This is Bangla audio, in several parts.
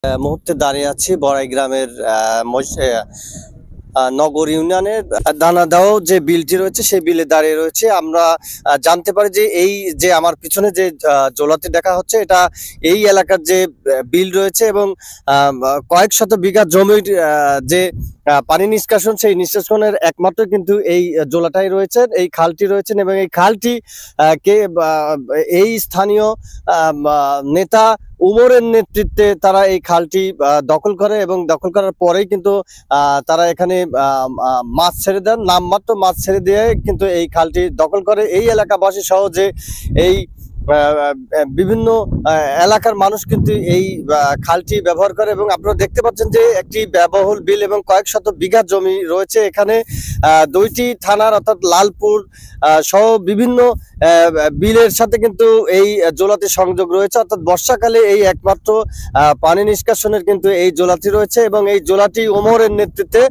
মুহূর্তে দাঁড়িয়ে আছি বড়াই গ্রামের নগর ইউনিয়নের দানাদাও যে বিলটি রয়েছে সেই বিলে দাঁড়িয়ে রয়েছে। আমরা জানতে পারি যে এই যে আমার পিছনে যে জোলাতে দেখা হচ্ছে এটা এই এলাকার যে বিল রয়েছে এবং কয়েক শত বিঘা জমির যে পানি নিষ্কাশন সেই নিষ্কাশনের একমাত্র কিন্তু এই জোলাটাই রয়েছে, এই খালটি রয়েছেন এবং এই খালটি কে এই স্থানীয় নেতা উমরের নেতৃত্বে তারা এই খালটি দখল করে এবং দখল করার পরেই কিন্তু তারা এখানে মাছ ছেড়ে দেন, নামমাত্র মাছ ছেড়ে দিয়ে কিন্তু এই খালটি দখল করে। এই এলাকাবাসী সহ যে এই বিভিন্ন এলাকার মানুষ কিন্তু এই খালটি ব্যবহার করে এবং আপনারা দেখতে পাচ্ছেন যে একটি ব্যয়বহুল বিল এবং কয়েক শত বিঘা জমি রয়েছে এখানে। দুইটি থানার অর্থাৎ লালপুর সহ বিভিন্ন বিলের সাথে কিন্তু এই জোলাতে সংযোগ রয়েছে, অর্থাৎ বর্ষাকালে এই একমাত্র পানি নিষ্কাশনের কিন্তু এই জোলাটি রয়েছে এবং এই জোলাটি ওমরের নেতৃত্বে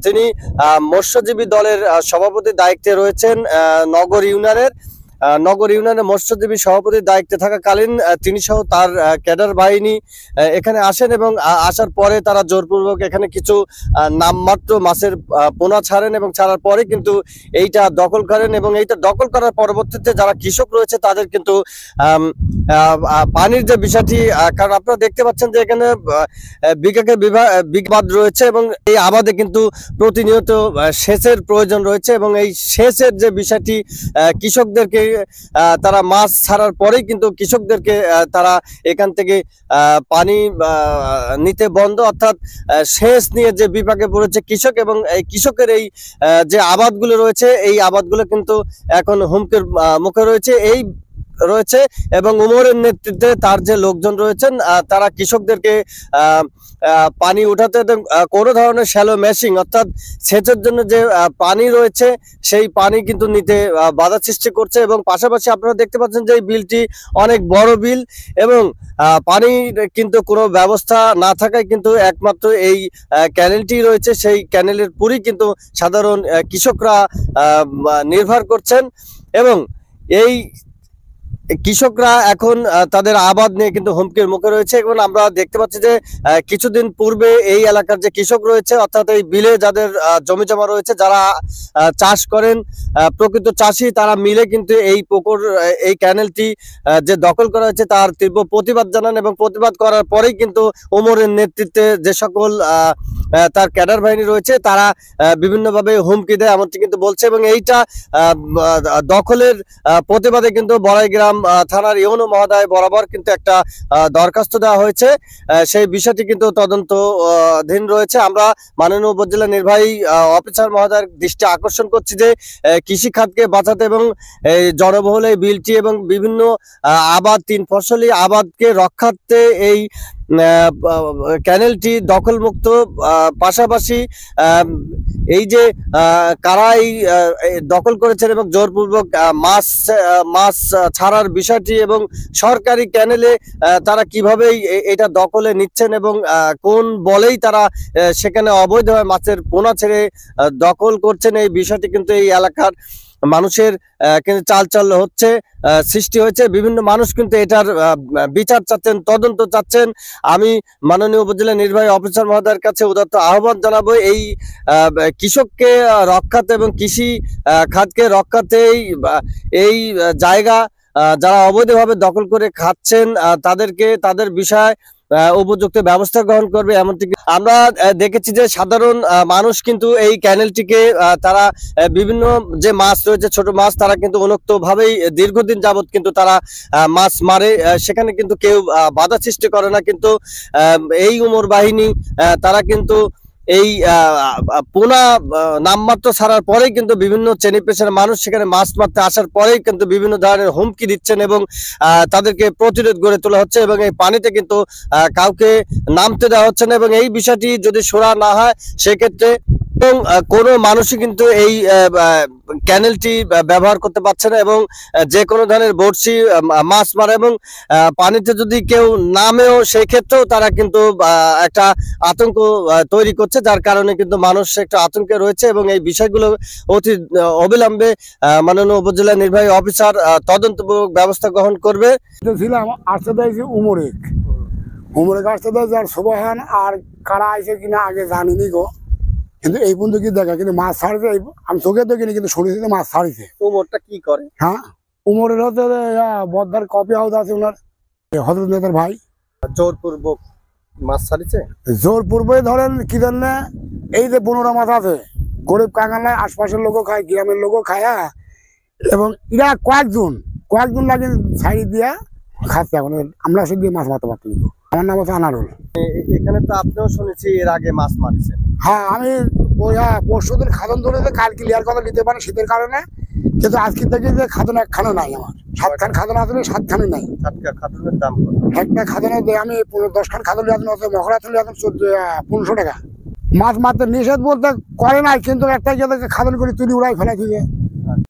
তিনি মৎস্যজীবী দলের সভাপতির দায়িত্বে রয়েছেন। নগর ইউনিয়নের মৎস্যজীবী সভাপতির দায়িত্বে থাকাকালীন তিনি সহ তার ক্যাডার বাহিনী এখানে আসেন এবং আসার পরে তারা জোরপূর্বক এখানে কিছু নামমাত্র মাছের পোনা ছাড়েন এবং ছাড়ার পরে কিন্তু এইটা দখল করেন এবং এইটা দখল করার পরবর্তীতে যারা কৃষক রয়েছে তাদের কিন্তু পানির যে বিষয়টি, কারণ আপনারা দেখতে পাচ্ছেন যে এখানে বিঘাকে বিঘাবাদ রয়েছে এবং এই আবাদে কিন্তু প্রতিনিয়ত সেচের প্রয়োজন রয়েছে এবং এই সেচের যে বিষয়টি কৃষকদেরকে তারা মাছ ছাড়ার পরেই কিন্তু কৃষকদেরকে তারা এখান থেকে পানি নিতে বন্ধ, অর্থাৎ সেচ নিয়ে যে বিপাকে পড়েছে কৃষক এবং এই কৃষকের এই যে আবাদগুলো রয়েছে এই আবাদগুলো কিন্তু এখন হুমকির মুখে রয়েছে এবং উমরের নেতৃত্বে তার যে লোকজন রয়েছেন তারা কৃষকদেরকে পানি উঠাতে কোনো ধরনের শ্যালো মেশিং অর্থাৎ সেচের জন্য যে পানি রয়েছে সেই পানি কিন্তু নিতে বাধা সৃষ্টি করছে এবং পাশাপাশি আপনারা দেখতে পাচ্ছেন যে এই বিলটি অনেক বড় বিল এবং পানির কিন্তু কোনো ব্যবস্থা না থাকায় কিন্তু একমাত্র এই ক্যানেলটি রয়েছে, সেই ক্যানেলের পুরী কিন্তু সাধারণ কৃষকরা নির্ভর করছেন এবং এই কৃষকরা এখন তাদের আবাদ নিয়ে কিন্তু হুমকির মুখে রয়েছে এবং আমরা দেখতে পাচ্ছি যে কিছুদিন পূর্বে এই এলাকার যে কৃষক রয়েছে অর্থাৎ এই বিলে যাদের জমি জমা রয়েছে, যারা চাষ করেন প্রকৃত চাষি, তারা মিলে কিন্তু এই পুকুর এই ক্যানেলটি যে দখল করা হয়েছে তার তীব্র প্রতিবাদ জানান এবং প্রতিবাদ করার পরেই কিন্তু ওমরের নেতৃত্বে যে সকল তার ক্যাডার বাহিনী রয়েছে তারা বিভিন্নভাবে হুমকি দেয় এমনটি কিন্তু বলছে এবং এইটা দখলের প্রতিবাদে কিন্তু বড়াই গ্রাম থানার ইউনো মহোদয় বরাবর কিন্তু একটা দরখাস্ত দেওয়া হয়েছে। সেই বিষয়টি কিন্তু তদন্তধীন রয়েছে। আমরা মাননীয় উপজেলা নির্বাহী অফিসার মহোদয়ের দৃষ্টি আকর্ষণ করছি যে কৃষি খাতকে বাঁচাতে এবং জনবহুল এই বিলটি এবং বিভিন্ন আবাদ 3 ফসলি আবাদকে রক্ষার্থে এই ক্যানেলটি দখলমুক্ত, পাশাপাশি এই যে কারা এই দখল করেছেন এবং জোরপূর্বক মাছ ছাড়ার বিষয়টি এবং সরকারি ক্যানেলে তারা কিভাবে এটা দখলে নিচ্ছেন এবং কোন বলেই তারা সেখানে অবৈধভাবে মাছের পোনা ছেড়ে দখল করছেন এই বিষয়টি কিন্তু এই এলাকার মানুষের কিন্তু চালচল্য হচ্ছে, সৃষ্টি হয়েছে। বিভিন্ন মানুষ কিন্তু এটার বিচার চাচ্ছেন, তদন্ত চাচ্ছেন। আমি মাননীয় উপজেলা নির্বাহী অফিসার মহোদয়ের কাছে উদাত্ত আহ্বান জানাবো এই কৃষককে রক্ষাতে এবং কৃষি খাতকে রক্ষাতে এই জায়গা যারা অবৈধভাবে দখল করে খাচ্ছেন তাদেরকে তাদের বিষয় উপযুক্ত ব্যবস্থা গ্রহণ করবে এমনটি আমরা দেখেছি যে সাধারণ মানুষ কিন্তু এই ক্যানেলটিকে তারা বিভিন্ন যে মাছ রয়েছে ছোট মাছ তারা কিন্তু উন্মুক্তভাবেই দীর্ঘদিন যাবত কিন্তু তারা মাছ মারে, সেখানে কিন্তু কেউ বাধা সৃষ্টি করে না, কিন্তু এই উমর বাহিনী তারা কিন্তু এই পোনা নামমাত্র ছাড়ার পরেই কিন্তু বিভিন্ন শ্রেণী পেশার মানুষ সেখানে মাছ মারতে আসার পরেই কিন্তু বিভিন্ন ধরনের হুমকি দিচ্ছেন এবং তাদেরকে প্রতিরোধ গড়ে তোলা হচ্ছে এবং এই পানিতে কিন্তু কাউকে নামতে দেওয়া হচ্ছে না এবং এই বিষয়টি যদি সুরা না হয় সেক্ষেত্রে এবং কোনো মানুষই কিন্তু এই ক্যানেলটি ব্যবহার করতে পারছে না এবং যে কোনো ধরনের বড়শি মাছ মারা এবং পানিতে যদি কেউ নামেও সেই ক্ষেত্রেও তারা কিন্তু একটা আতঙ্ক তৈরি করছে, যার কারণে কিন্তু মানুষ একটা আতঙ্কে রয়েছে এবং এই বিষয়গুলো অতি অবিলম্বে মাননীয় উপজেলা নির্বাহী অফিসার তদন্তমূলক ব্যবস্থা গ্রহণ করবে। ছিলাম আসতে উমরেক উমরের কাছ থেকে যার সোবাহান আর কারা আইছে কিনা আগে জানিনি গো, কিন্তু এই পর্যন্ত কি দেখা, কিন্তু মাছ ছাড়ছে আমি চোখে দেখিনি, কিন্তু শুনেছি যে মাছ ছাড়িছে। উমরটা কি করে? হ্যাঁ, উমরের হচ্ছে বদ্দার কপি হাউস আছে ওনার, হজরত নেতার ভাই। জোরপূর্বক মাছ ছাড়িছে? জোর পূর্বে ধরেন কি জন্য, এই যে 15 মাছ আছে, গরিব কাঙালায় আশপাশের লোকও খায়, গ্রামের লোকও খায়, এবং এরা কয়েকজন লাগে ছাড়ি দিয়া খাচ্ছে। এখন আমরা শুধু মাছ মারতে পারতাম। আমার নাম হচ্ছে আনারুল। এখানে তো আপনিও শুনেছি এর আগে মাছ মারিছেন। হ্যাঁ, আমি পরশুদিন খাদন ধরেছে, কাল ক্লিয়ার কথা নিতে পারে শীতের কারণে, কিন্তু আজকে থেকে যে খাদন একখানও নাই আমার। 7 খান খাদন আসলে 7 খানই নাই। খাদনের দাম কত? একটা খাদনে আমি 10 খান খাদন আছে, মহড়া চলে এখন 1500 টাকা। মাছ মারতে নিষেধ বলতে করে নাই, কিন্তু একটা খাদন করে তুলি উড়াই ফেলা দিয়ে